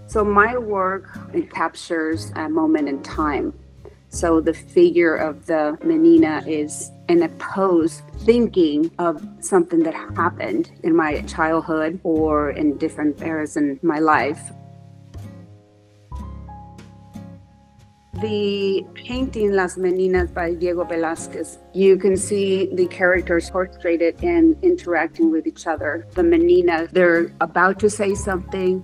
So my work, it captures a moment in time. So the figure of the Menina is in a pose thinking of something that happened in my childhood or in different eras in my life. The painting Las Meninas by Diego Velázquez, you can see the characters portrayed and interacting with each other. The Meninas, they're about to say something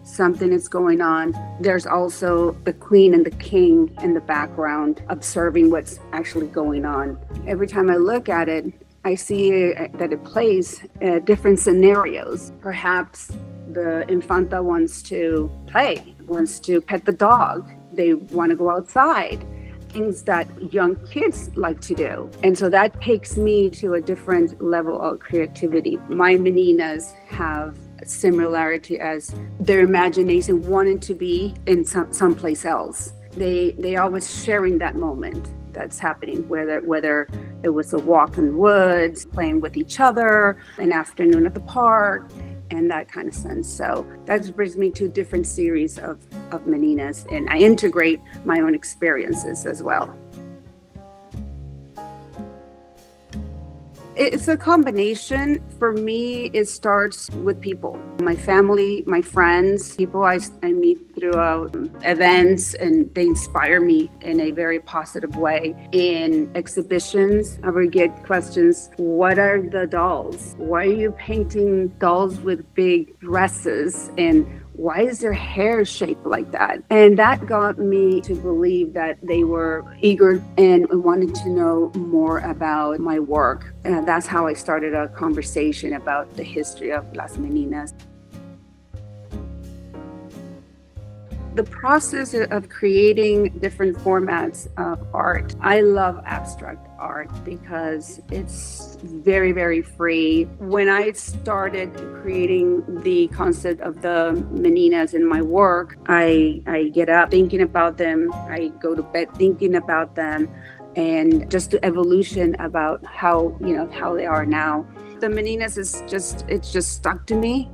is going on. There's also the queen and the king in the background observing what's actually going on. Every time I look at it, I see that it plays different scenarios. Perhaps the Infanta wants to play, wants to pet the dog. They want to go outside, things that young kids like to do. And so that takes me to a different level of creativity. My Meninas have a similarity as their imagination wanting to be in someplace else. They always sharing that moment that's happening, whether it was a walk in the woods, playing with each other, an afternoon at the park, and that kind of sense. So that brings me to a different series of Meninas, and I integrate my own experiences as well. It's a combination. For me, it starts with people, my family, my friends, people I meet throughout events, and they inspire me in a very positive way. In exhibitions, I would get questions, what are the dolls? Why are you painting dolls with big dresses? And why is their hair shaped like that? And that got me to believe that they were eager and wanted to know more about my work. And that's how I started a conversation about the history of Las Meninas. The process of creating different formats of art. I love abstract art because it's very, very free. When I started creating the concept of the Meninas in my work, I get up thinking about them. I go to bed thinking about them, and just the evolution about how they are now. The Meninas it's just stuck to me.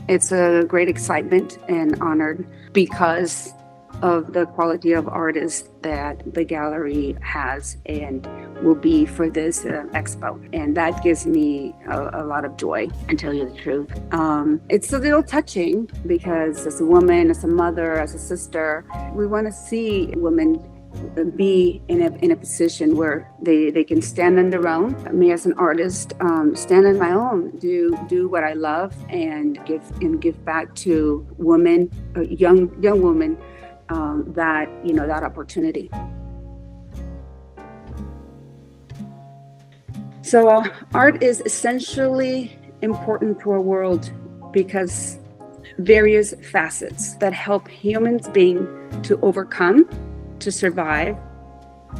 It's a great excitement and honored because of the quality of artists that the gallery has and will be for this expo. And that gives me a lot of joy, to tell you the truth. It's a little touching because as a woman, as a mother, as a sister, we want to see women be in a position where they can stand on their own. Me as an artist, stand on my own, do what I love, and give back to women, young women, that opportunity. So art is essentially important to our world because various facets that help humans being to overcome, to survive,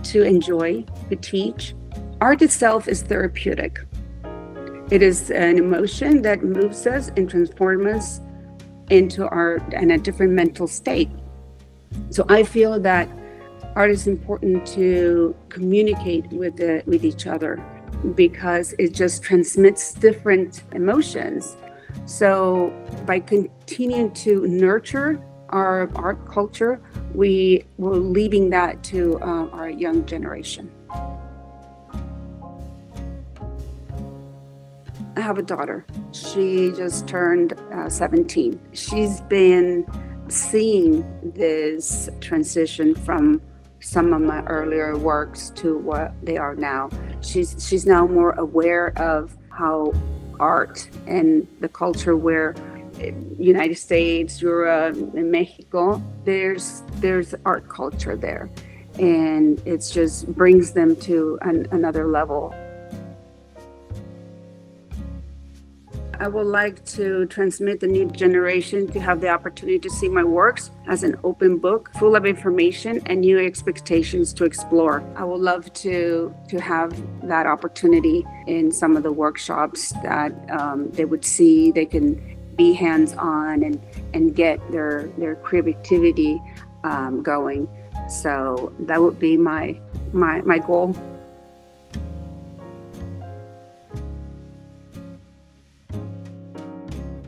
to enjoy, to teach. Art itself is therapeutic. It is an emotion that moves us and transforms us into a different mental state. So I feel that art is important to communicate with each other because it just transmits different emotions. So by continuing to nurture our art culture, we were leaving that to our young generation. I have a daughter. She just turned 17. She's been seeing this transition from some of my earlier works to what they are now. She's now more aware of how art and the culture where United States, Europe, and Mexico, there's art culture there, and it just brings them to another level. I would like to transmit the new generation to have the opportunity to see my works as an open book, full of information and new expectations to explore. I would love to have that opportunity in some of the workshops that they would see. They can be hands-on and get their creativity going. So that would be my goal.